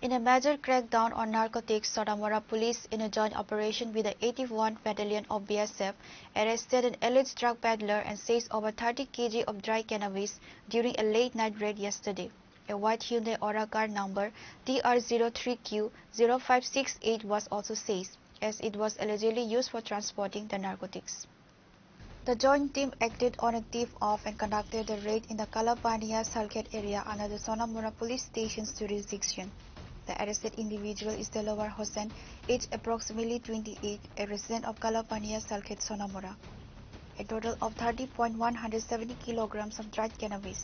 In a major crackdown on narcotics, Sonamora police, in a joint operation with the 81st Battalion of BSF, arrested an alleged drug peddler and seized over 30 kg of dry cannabis during a late-night raid yesterday. A white Hyundai Aura car number TR03Q0568 was also seized, as it was allegedly used for transporting the narcotics. The joint team acted on a tip-off and conducted the raid in the Kalapania Salket area under the Sonamora police station's jurisdiction. The arrested individual is Delawar Hossain, aged approximately 28, a resident of Kalapania Salket, Sonamora. A total of 30.170 kilograms of dried cannabis.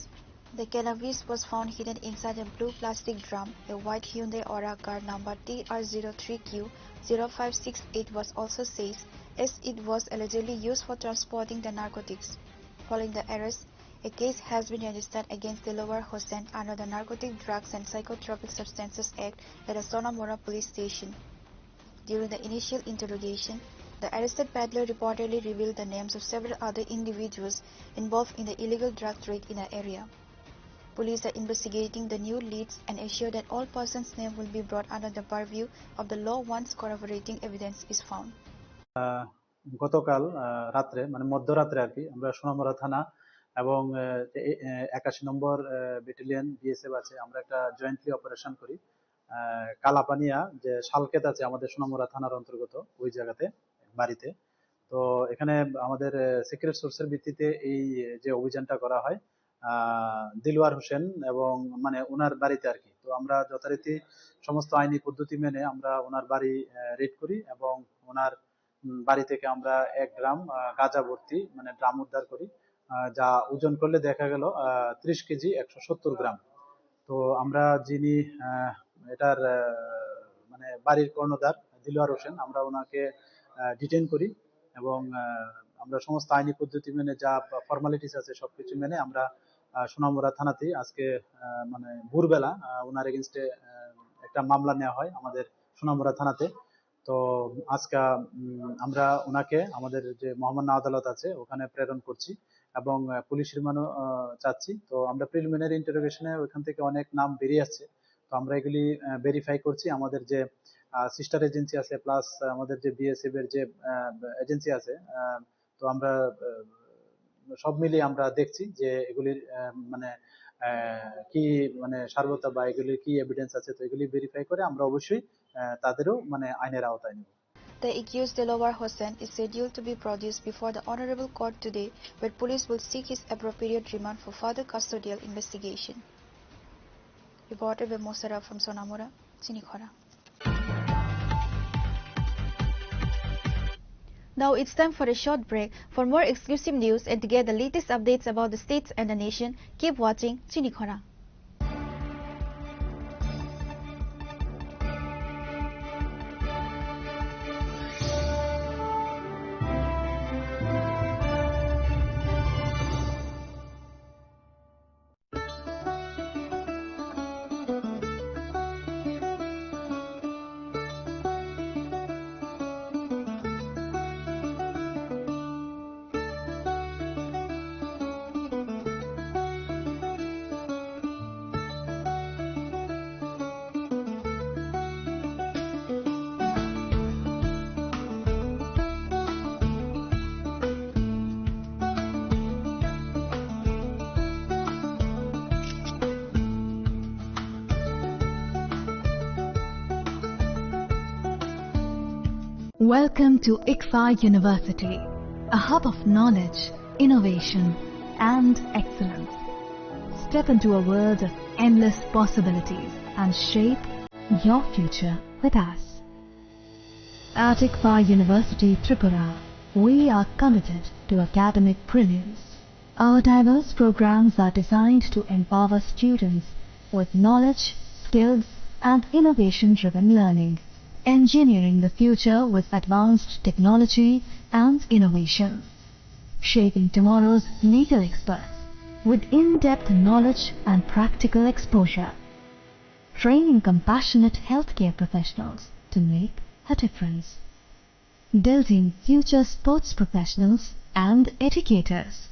The cannabis was found hidden inside a blue plastic drum. A white Hyundai Aura car number TR03Q0568 was also seized, as it was allegedly used for transporting the narcotics. Following the arrest, a case has been registered against Delawar Hossain under the Narcotic Drugs and Psychotropic Substances Act at the Sonamora police station. During the initial interrogation, the arrested peddler reportedly revealed the names of several other individuals involved in the illegal drug trade in the area. Police are investigating the new leads and assure that all persons' names will be brought under the purview of the law once corroborating evidence is found. গতকাল রাত্রে মানে মধ্যরাত্রে আর কি আমরা সোনামুড়া থানা এবং 81 নম্বর battalion BSF আছে, আমরা একটা জয়েন্টলি অপারেশন করি কালাপানিয়া যে শালকেত আছে আমাদের সোনামুড়া থানার অন্তর্গত ওই জায়গাতে বাড়িতে। তো এখানে আমাদের সিক্রেট সোর্সের ভিত্তিতে এই যে অভিযানটা করা হয় দিলওয়ার হোসেন এবং মানে ওনার বাড়িতে আর কি। তো আমরা যথারীতি সমস্ত আইনি পদ্ধতি মেনে আমরা ওনার বাড়ি রেড করি এবং ওনার বাড়ি থেকে আমরা 1 গ্রাম গাঁজা ভর্তি মানে ড্রাম উদ্ধার করি, যা ওজন করলে দেখা গেল 30 কেজি 170 গ্রাম। তো আমরা যিনি এটার মানে বাড়ির কর্ণধার দিলওয়ার হোসেন, আমরা ওনাকে ডিটেইন করি এবং আমরা সমস্ত আইনি পদ্ধতি মেনে যা ফর্মালিটিস আছে সবকিছু মেনে আমরা সোনামুড়া থানাতেই আজকে মানে ভোরবেলা ওনার এগেইনস্টে একটা মামলা নেওয়া হয় আমাদের সোনামুড়া থানাতে। তো আজকে আমরা ওনাকে আমাদের যে মহামান্য আদালত আছে ওখানে প্রেরণ করছি এবং পুলিশ রিমান্ডও চাচ্ছি। তো আমরা প্রিলিমিনারি ইন্টারোগেশনে ওইখান থেকে অনেক নাম বেরিয়ে আসছে, তো আমরা এগুলি ভেরিফাই করছি। আমাদের যে সিস্টার এজেন্সি আছে প্লাস আমাদের যে বিএসএফ এর যে এজেন্সি আছে, তো আমরা সব মিলিয়ে আমরা দেখছি যে এগুলির মানে কি মানে সার্বতা বা এগুলির কি এভিডেন্স আছে, তো এগুলি ভেরিফাই করে আমরা অবশ্যই তাদেরও মানে আইনের আওতায় নেব। The accused Delawar Hossain is scheduled to be produced before the Honorable Court today, where police will seek his appropriate remand for further custodial investigation. Reported by Mosara from Sonamura, Chini Khorang. Now it's time for a short break. For more exclusive news and to get the latest updates about the states and the nation, keep watching Chini Khorang. Welcome to Englsih University, a hub of knowledge, innovation, and excellence. Step into a world of endless possibilities and shape your future with us. At Englsih University Tripura, we are committed to academic brilliance. Our diverse programs are designed to empower students with knowledge, skills, and innovation-driven learning, engineering the future with advanced technology and innovation, shaping tomorrow's legal experts with in-depth knowledge and practical exposure, training compassionate healthcare professionals to make a difference, building future sports professionals and educators.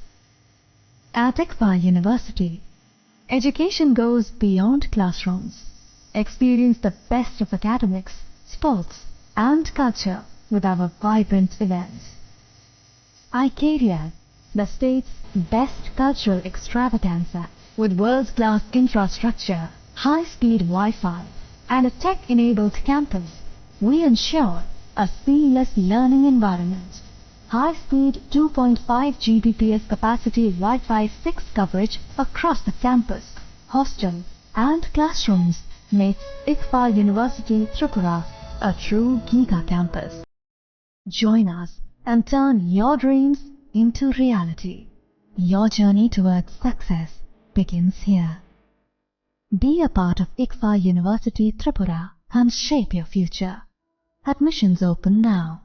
At Englsih University, education goes beyond classrooms. Experience the best of academics, sports, and culture with our vibrant events. ICARIA, the state's best cultural extravaganza, with world-class infrastructure, high-speed Wi-Fi, and a tech-enabled campus, we ensure a seamless learning environment. High-speed 2.5 Gbps capacity Wi-Fi 6 coverage across the campus, hostel, and classrooms makes Englsih University Tripura a true Giga campus. Join us and turn your dreams into reality. Your journey towards success begins here. Be a part of Englsih University Tripura and shape your future. Admissions open now.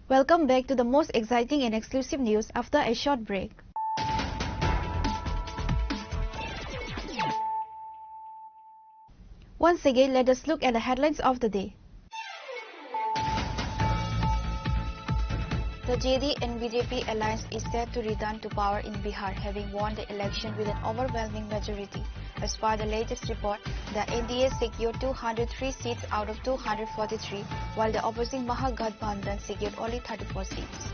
Welcome back to the most exciting and exclusive news after a short break. Once again, let us look at the headlines of the day. The JD and BJP alliance is set to return to power in Bihar, having won the election with an overwhelming majority. As per the latest report, the NDA secured 203 seats out of 243, while the opposing Mahagathbandhan secured only 34 seats.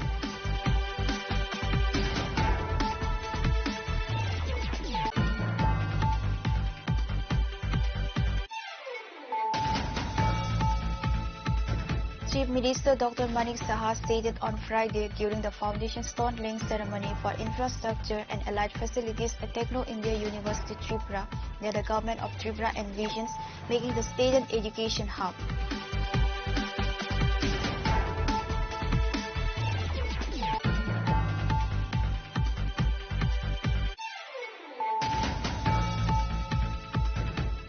Chief Minister Dr. Manik Saha stated on Friday during the foundation stone laying ceremony for infrastructure and allied facilities at Techno India University Tripura that the government of Tripura envisions making the state an education hub.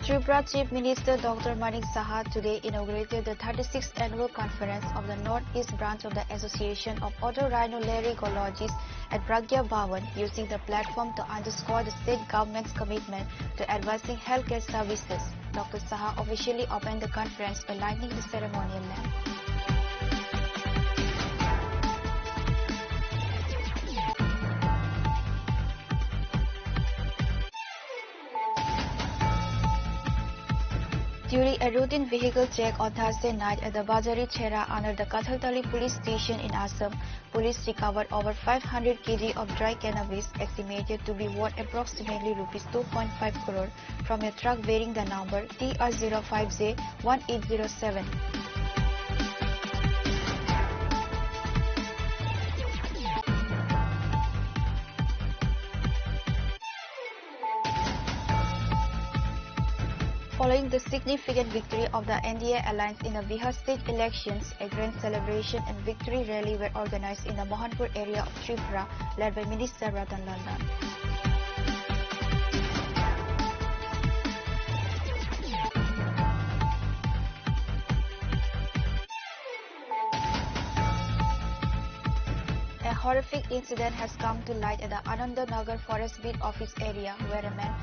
Tripura Chief Minister Dr. Manik Saha today inaugurated the 36th annual conference of the Northeast branch of the Association of Otorhinolaryngologists at Pragya Bhavan, using the platform to underscore the state government's commitment to advancing healthcare services. Dr. Saha officially opened the conference by lighting the ceremonial lamp. During a routine vehicle check on Thursday night at the Bajari Chera under the Kathaltali police station in Assam, police recovered over 500 kg of dry cannabis, estimated to be worth approximately Rs 2.5 crore, from a truck bearing the number TR05J1807. Following the significant victory of the NDA alliance in the Bihar state elections, a grand celebration and victory rally were organized in the Mohanpur area of Tripura, led by Minister Ratan Lal. A horrific incident has come to light at the Anandanagar Forest Beat Office area, where a man